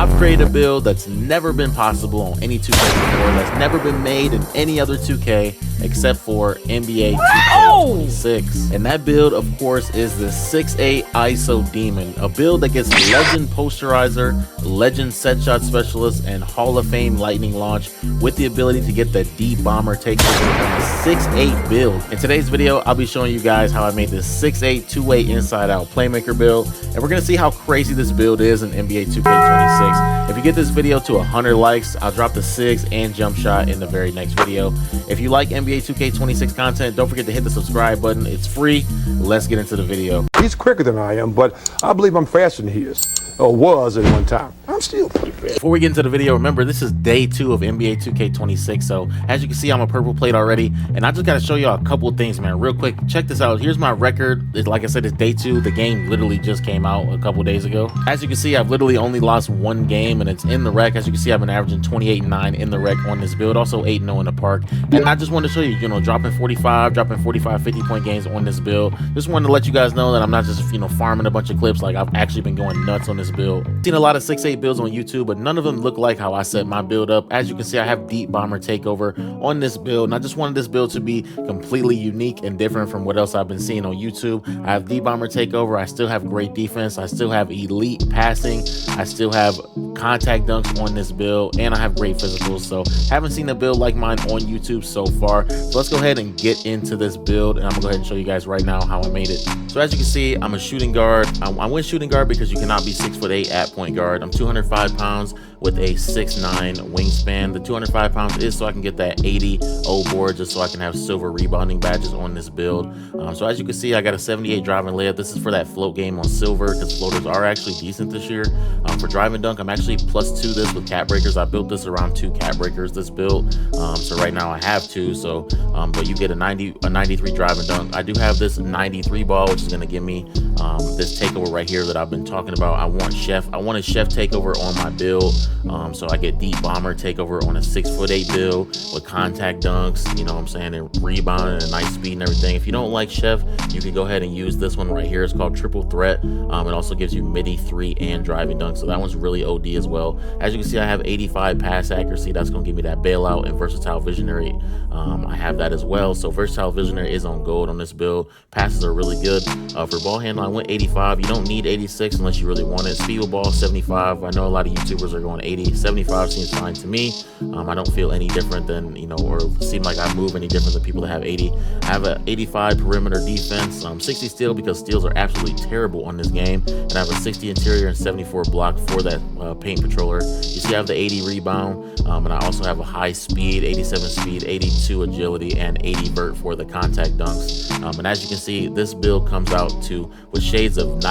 I've created a build that's never been possible on any 2K before, that's never been made in any other 2K except for NBA 2K26. And that build, of course, is the 6'8 ISO Demon, a build that gets Legend Posterizer, Legend Set Shot Specialist, and Hall of Fame Lightning Launch with the ability to get the Deep Bomber takeover on the 6'8 build. In today's video, I'll be showing you guys how I made this 6'8 two-way inside-out playmaker build, and we're going to see how crazy this build is in NBA 2K26. If you get this video to 100 likes, I'll drop the SIGs and jump shot in the very next video. If you like NBA 2K26 content, don't forget to hit the subscribe button. It's free. Let's get into the video. He's quicker than I am, but I believe I'm faster than he is, or was at one time. I'm still pretty fast. Before we get into the video, remember this is day 2 of NBA 2K26. So as you can see, I'm a purple plate already, and I just got to show y'all a couple of things, man, real quick. Check this out. Here's my record. Like I said, it's day 2. The game literally just came out a couple days ago. As you can see, I've literally only lost one game, and it's in the rec. As you can see, I've been averaging 28-9 in the rec on this build, also 8-0 in the park. And I just wanted to show you, dropping 45, 50-point games on this build. Just wanted to let you guys know that I'm not just, farming a bunch of clips. Like, I've actually been going nuts on this build. I've seen a lot of 6'8 builds on YouTube, but none of them look like how I set my build up. As you can see, I have Deep Bomber takeover on this build, and I just wanted this build to be completely unique and different from what else I've been seeing on YouTube. I have Deep Bomber takeover. I still have great defense. I still have elite passing. I still have contact dunks on this build, and I have great physicals. So haven't seen a build like mine on YouTube so far. So let's go ahead and get into this build, and I'm gonna go ahead and show you guys right now how I made it. So as you can see, I'm a shooting guard. I went shooting guard because you cannot be 6'8" at point guard. I'm 205 pounds with a 6'9" wingspan. The 205 pounds is so I can get that 80 O board, just so I can have silver rebounding badges on this build. So as you can see, I got a 78 driving layup. This is for that float game on silver, because floaters are actually decent this year. For driving dunk, I'm actually +2 this with cap breakers. I built this around 2 cap breakers, this build. So right now I have 2. So but you get a 93 driving dunk. I do have this 93 ball, which is going to give me this takeover right here that I've been talking about. I want a chef takeover on my build. So I get Deep Bomber takeover on a 6'8" build with contact dunks, you know what I'm saying, and rebound and a nice speed and everything. If you don't like chef, you can go ahead and use this one right here. It's called Triple Threat. It also gives you midi 3 and driving dunk, so that one's really OD as well. As you can see, I have 85 pass accuracy. That's going to give me that bailout, and versatile visionary. I have that as well. So versatile visionary is on gold on this build. Passes are really good. For ball handle, I went 85. You don't need 86 unless you really want it. Speed with ball, 75. I know a lot of YouTubers are going 80. 75 seems fine to me. I don't feel any different than, or seem like I move any different than people that have 80. I have an 85 perimeter defense, 60 steal, because steals are absolutely terrible on this game. And I have a 60 interior and 74 block for that paint patroller. You see I have the 80 rebound, and I also have a high speed, 87 speed, 82 agility, and 80 vert for the contact dunks. And as you can see, this build comes out with shades of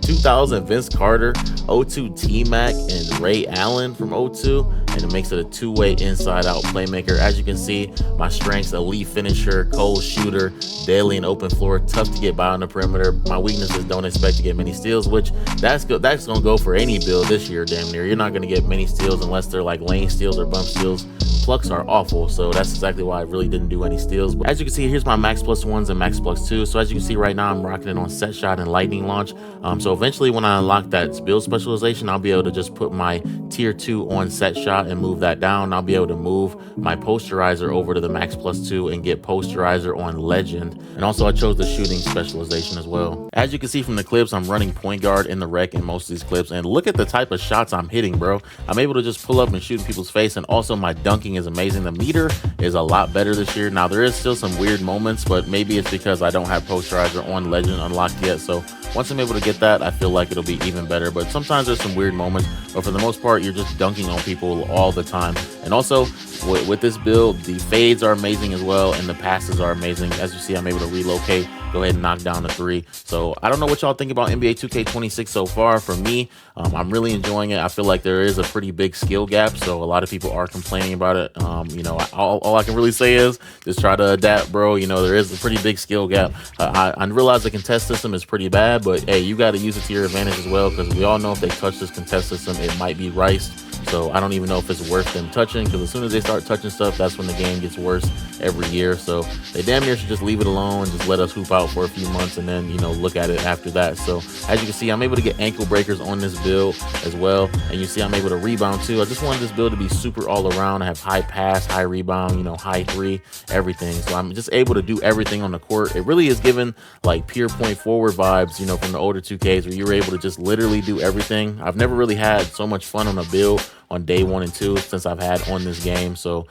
2000 Vince Carter, 02 T-Mac, and Ray Allen from 02, and it makes it a two-way inside-out playmaker. As you can see, my strengths: elite finisher, cold shooter, deadly and open floor, tough to get by on the perimeter. My weaknesses: don't expect to get many steals, which that's gonna go for any build this year, damn near. You're not gonna get many steals unless they're like lane steals or bump steals. Plucks are awful, so that's exactly why I really didn't do any steals. But as you can see, here's my max +1s and max +2. So as you can see right now, I'm rocking it on set shot and lightning launch. So eventually when I unlock that build specialization, I'll be able to just put my tier 2 on set shot and move that down. I'll be able to move my posterizer over to the max +2 and get posterizer on legend. And also I chose the shooting specialization as well. As you can see from the clips, I'm running point guard in the rec in most of these clips, and look at the type of shots I'm hitting, bro. I'm able to just pull up and shoot in people's face, and also my dunking is amazing. The meter is a lot better this year. Now there is still some weird moments, but maybe it's because I don't have posterizer on legend unlocked yet. So once I'm able to get that, I feel like it'll be even better. But sometimes there's some weird moments, but for the most part, you're just dunking on people all the time. And also with this build, the fades are amazing as well, and the passes are amazing. As you see, I'm able to relocate, go ahead and knock down the 3. So I don't know what y'all think about NBA 2K26 so far. For me, I'm really enjoying it. I feel like there is a pretty big skill gap, so a lot of people are complaining about it. All I can really say is just try to adapt, bro. There is a pretty big skill gap. I realize the contest system is pretty bad, but hey, you got to use it to your advantage as well, because we all know if they touch this contest system, it might be riced. So I don't even know if it's worth them touching, because as soon as they start touching stuff, that's when the game gets worse every year. So they damn near should just leave it alone and just let us hoop out for a few months and then, you know, look at it after that. So as you can see, I'm able to get ankle breakers on this build as well. And you see I'm able to rebound too. I just wanted this build to be super all around. I have high pass, high rebound, you know, high three, everything. So I'm just able to do everything on the court. It really is given like pure point forward vibes, you know, from the older 2Ks, where you're able to just literally do everything. I've never really had so much fun on a build on day 1 and 2 since I've had on this game. So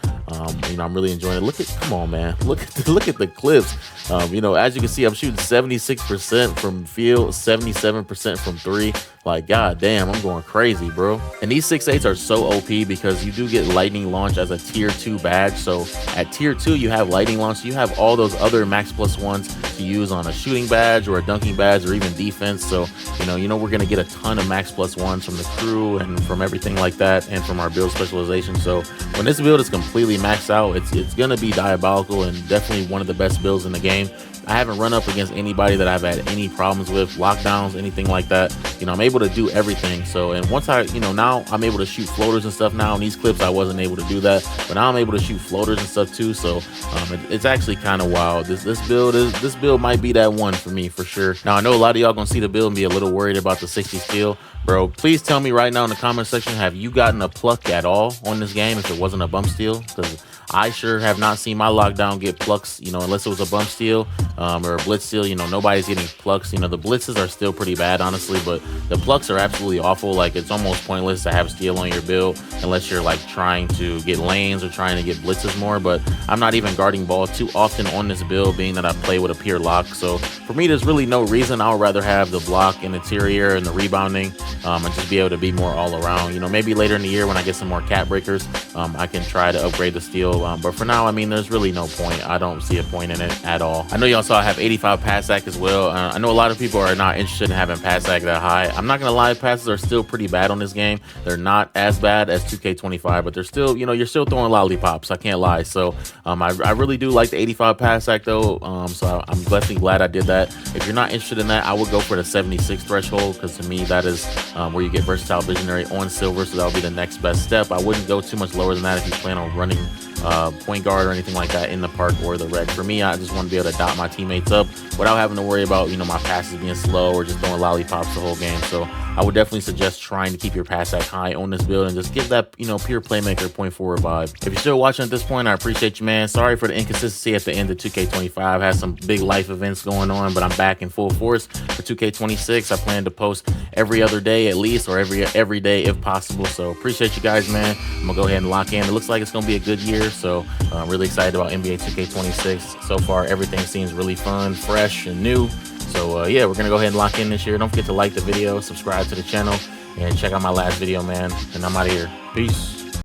you know, I'm really enjoying it. Look at, come on, man, look at the clips. You know, as you can see, I'm shooting 76% from field, 77% from 3. Like, god damn, I'm going crazy, bro. And these 6.8s are so OP because you do get lightning launch as a tier 2 badge. So at tier 2 you have lightning launch, you have all those other max plus ones to use on a shooting badge or a dunking badge or even defense. So you know we're gonna get a ton of max plus ones from the crew and from everything like that, and from our build specialization. So when this build is completely maxed out, it's gonna be diabolical and definitely one of the best builds in the game. I haven't run up against anybody that I've had any problems with, lockdowns, anything like that. You know, I'm able to do everything. So, and once I, you know, now I'm able to shoot floaters and stuff now. In these clips, I wasn't able to do that, but now I'm able to shoot floaters and stuff too. So, it's actually kind of wild. This build might be that one for me for sure. Now, I know a lot of y'all gonna see the build and be a little worried about the 60 steal. Bro, please tell me right now in the comment section, have you gotten a pluck at all on this game if it wasn't a bump steal? Because I sure have not seen my lockdown get plucks, you know, unless it was a bump steal or a blitz steal. You know, nobody's getting plucks. You know, the blitzes are still pretty bad, honestly, but the plucks are absolutely awful. Like, it's almost pointless to have steal on your build unless you're like trying to get lanes or trying to get blitzes more. But I'm not even guarding ball too often on this build, being that I play with a pure lock. So for me, there's really no reason. I would rather have the block and interior and the rebounding and just be able to be more all around. You know, maybe later in the year when I get some more cat breakers, I can try to upgrade the steal. But for now, I mean, there's really no point. I don't see a point in it at all. I know y'all saw I have 85 pass sack as well. I know a lot of people are not interested in having pass sack that high. I'm not gonna lie, passes are still pretty bad on this game. They're not as bad as 2K25, but they're still, you know, you're still throwing lollipops. I can't lie. So I really do like the 85 pass sack though. So I'm definitely glad I did that. If you're not interested in that, I would go for the 76 threshold, because to me that is where you get versatile visionary on silver. So that'll be the next best step. I wouldn't go too much lower than that if you plan on running point guard or anything like that in the park or the rec. For me, I just want to be able to dot my teammates up without having to worry about, you know, my passes being slow or just throwing lollipops the whole game. So I would definitely suggest trying to keep your pass sack high on this build and just give that, you know, pure playmaker point forward vibe. If you're still watching at this point, I appreciate you, man. Sorry for the inconsistency at the end of 2K25. I had some big life events going on, but I'm back in full force for 2K26. I plan to post every other day at least, or every day if possible. So appreciate you guys, man. I'm gonna go ahead and lock in. It looks like it's gonna be a good year. So I'm really excited about NBA 2K26. So far, everything seems really fun, fresh, and new. So yeah, we're gonna go ahead and lock in this year. Don't forget to like the video, subscribe to the channel, and check out my last video, man. And I'm out of here. Peace.